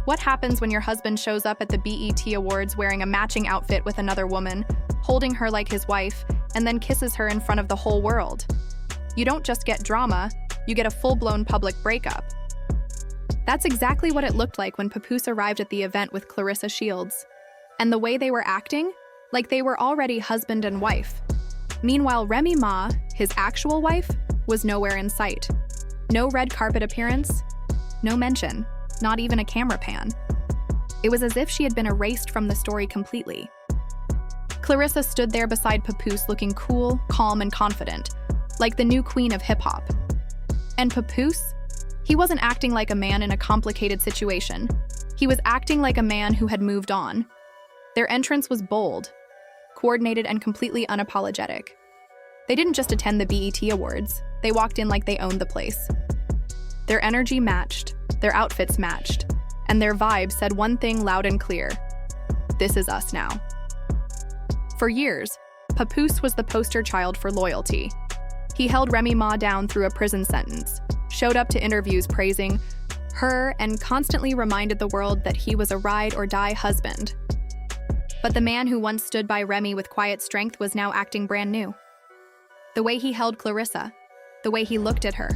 What happens when your husband shows up at the BET Awards wearing a matching outfit with another woman, holding her like his wife, and then kisses her in front of the whole world? You don't just get drama, you get a full-blown public breakup. That's exactly what it looked like when Papoose arrived at the event with Claressa Shields. And the way they were acting, like they were already husband and wife. Meanwhile, Remy Ma, his actual wife, was nowhere in sight. No red carpet appearance, no mention, not even a camera pan. It was as if she had been erased from the story completely. Claressa stood there beside Papoose looking cool, calm, and confident, like the new queen of hip-hop. And Papoose? He wasn't acting like a man in a complicated situation. He was acting like a man who had moved on. Their entrance was bold, coordinated, and completely unapologetic. They didn't just attend the BET Awards, they walked in like they owned the place. Their energy matched, their outfits matched, and their vibe said one thing loud and clear: this is us now. For years, Papoose was the poster child for loyalty. He held Remy Ma down through a prison sentence, showed up to interviews praising her, and constantly reminded the world that he was a ride-or-die husband. But the man who once stood by Remy with quiet strength was now acting brand new. The way he held Claressa, the way he looked at her,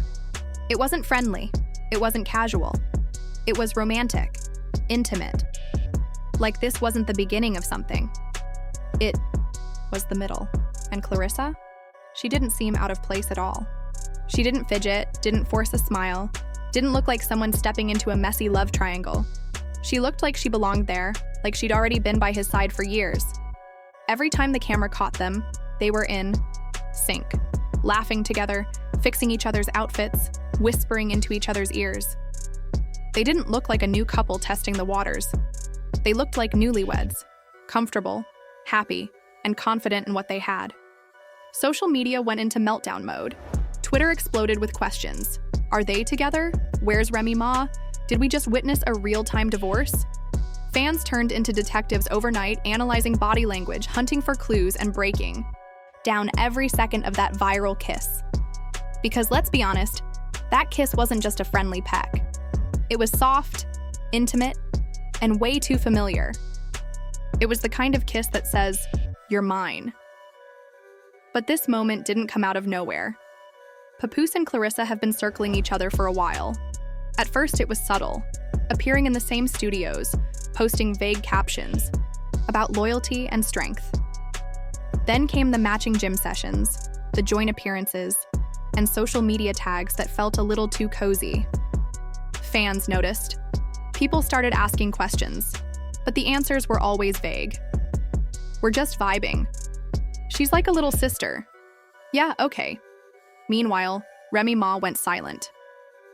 it wasn't friendly, it wasn't casual. It was romantic, intimate. Like this wasn't the beginning of something. It was the middle. And Claressa? She didn't seem out of place at all. She didn't fidget, didn't force a smile, didn't look like someone stepping into a messy love triangle. She looked like she belonged there, like she'd already been by his side for years. Every time the camera caught them, they were in sync, laughing together, fixing each other's outfits, whispering into each other's ears. They didn't look like a new couple testing the waters. They looked like newlyweds, comfortable, happy, and confident in what they had. Social media went into meltdown mode. Twitter exploded with questions. Are they together? Where's Remy Ma? Did we just witness a real-time divorce? Fans turned into detectives overnight, analyzing body language, hunting for clues, and breaking down every second of that viral kiss. Because let's be honest, that kiss wasn't just a friendly peck. It was soft, intimate, and way too familiar. It was the kind of kiss that says, "You're mine." But this moment didn't come out of nowhere. Papoose and Claressa have been circling each other for a while. At first it was subtle, appearing in the same studios, posting vague captions about loyalty and strength. Then came the matching gym sessions, the joint appearances, and social media tags that felt a little too cozy. Fans noticed. People started asking questions, but the answers were always vague. We're just vibing. She's like a little sister. Yeah, okay. Meanwhile, Remy Ma went silent.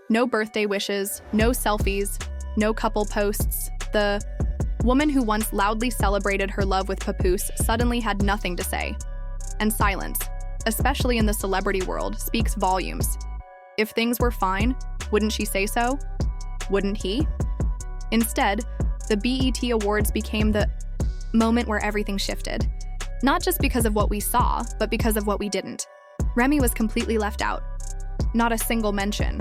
No birthday wishes, no selfies, no couple posts. The woman who once loudly celebrated her love with Papoose suddenly had nothing to say. And silence, especially in the celebrity world, speaks volumes. If things were fine, wouldn't she say so? Wouldn't he? Instead, the BET Awards became the moment where everything shifted. Not just because of what we saw, but because of what we didn't. Remy was completely left out. Not a single mention.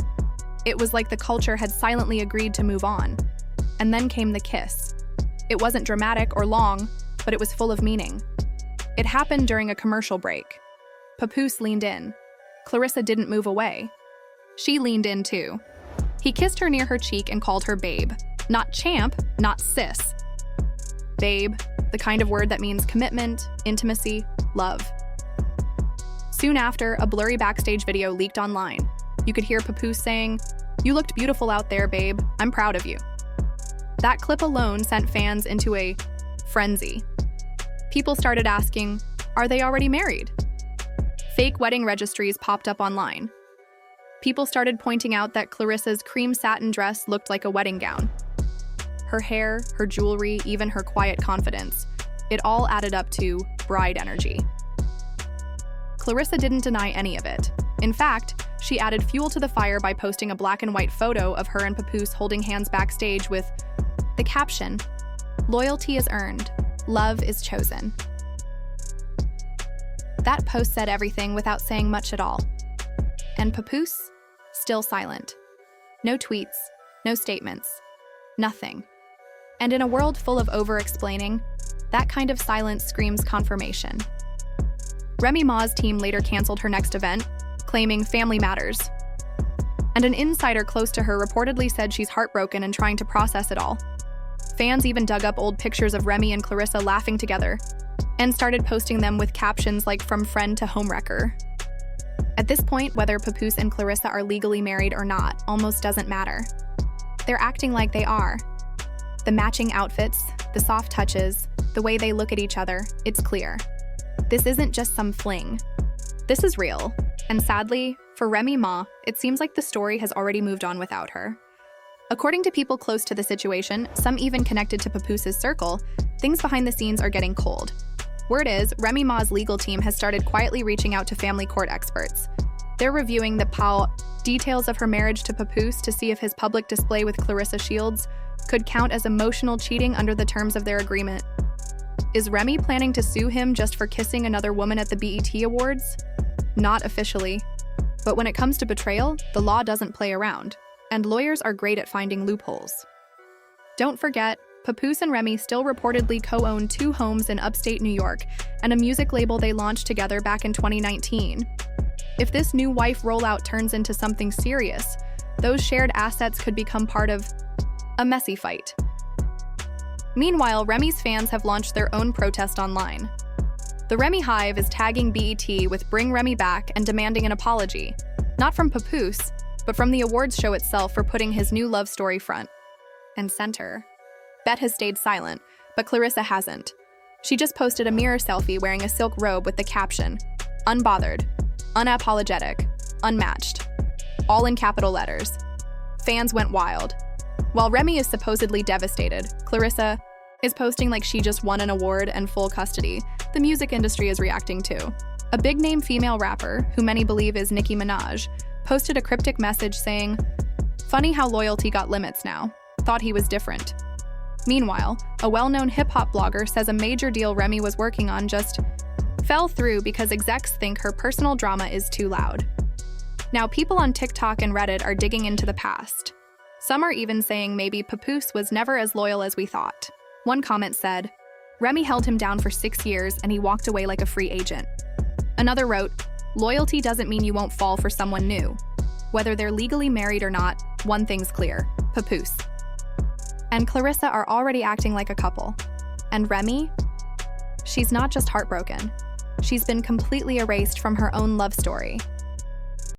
It was like the culture had silently agreed to move on. And then came the kiss. It wasn't dramatic or long, but it was full of meaning. It happened during a commercial break. Papoose leaned in. Claressa didn't move away. She leaned in too. He kissed her near her cheek and called her babe. Not champ, not sis. Babe, the kind of word that means commitment, intimacy, love. Soon after, a blurry backstage video leaked online. You could hear Papoose saying, "You looked beautiful out there, babe. I'm proud of you." That clip alone sent fans into a frenzy. People started asking, are they already married? Fake wedding registries popped up online. People started pointing out that Claressa's cream satin dress looked like a wedding gown. Her hair, her jewelry, even her quiet confidence, it all added up to bride energy. Claressa didn't deny any of it. In fact, she added fuel to the fire by posting a black and white photo of her and Papoose holding hands backstage with the caption, "Loyalty is earned, love is chosen." That post said everything without saying much at all. And Papoose, still silent. No tweets, no statements, nothing. And in a world full of over-explaining, that kind of silence screams confirmation. Remy Ma's team later canceled her next event, claiming family matters. And an insider close to her reportedly said she's heartbroken and trying to process it all. Fans even dug up old pictures of Remy and Claressa laughing together and started posting them with captions like "From friend to homewrecker." At this point, whether Papoose and Claressa are legally married or not almost doesn't matter. They're acting like they are. The matching outfits, the soft touches, the way they look at each other, it's clear. This isn't just some fling. This is real. And sadly, for Remy Ma, it seems like the story has already moved on without her. According to people close to the situation, some even connected to Papoose's circle, things behind the scenes are getting cold. Word is, Remy Ma's legal team has started quietly reaching out to family court experts. They're reviewing the details of her marriage to Papoose to see if his public display with Claressa Shields could count as emotional cheating under the terms of their agreement. Is Remy planning to sue him just for kissing another woman at the BET Awards? Not officially. But when it comes to betrayal, the law doesn't play around, and lawyers are great at finding loopholes. Don't forget, Papoose and Remy still reportedly co-own 2 homes in upstate New York and a music label they launched together back in 2019. If this new wife rollout turns into something serious, those shared assets could become part of a messy fight. Meanwhile, Remy's fans have launched their own protest online. The Remy Hive is tagging BET with "Bring Remy Back" and demanding an apology, not from Papoose, but from the awards show itself for putting his new love story front and center. Bet has stayed silent, but Claressa hasn't. She just posted a mirror selfie wearing a silk robe with the caption, "Unbothered, unapologetic, unmatched," all in capital letters. Fans went wild. While Remy is supposedly devastated, Claressa is posting like she just won an award and full custody. The music industry is reacting too. A big-name female rapper, who many believe is Nicki Minaj, posted a cryptic message saying, "Funny how loyalty got limits now. Thought he was different." Meanwhile, a well-known hip-hop blogger says a major deal Remy was working on just fell through because execs think her personal drama is too loud. Now, people on TikTok and Reddit are digging into the past. Some are even saying maybe Papoose was never as loyal as we thought. One comment said, "Remy held him down for 6 years and he walked away like a free agent." Another wrote, "Loyalty doesn't mean you won't fall for someone new. Whether they're legally married or not, one thing's clear: Papoose and Claressa are already acting like a couple. And Remy? She's not just heartbroken. She's been completely erased from her own love story.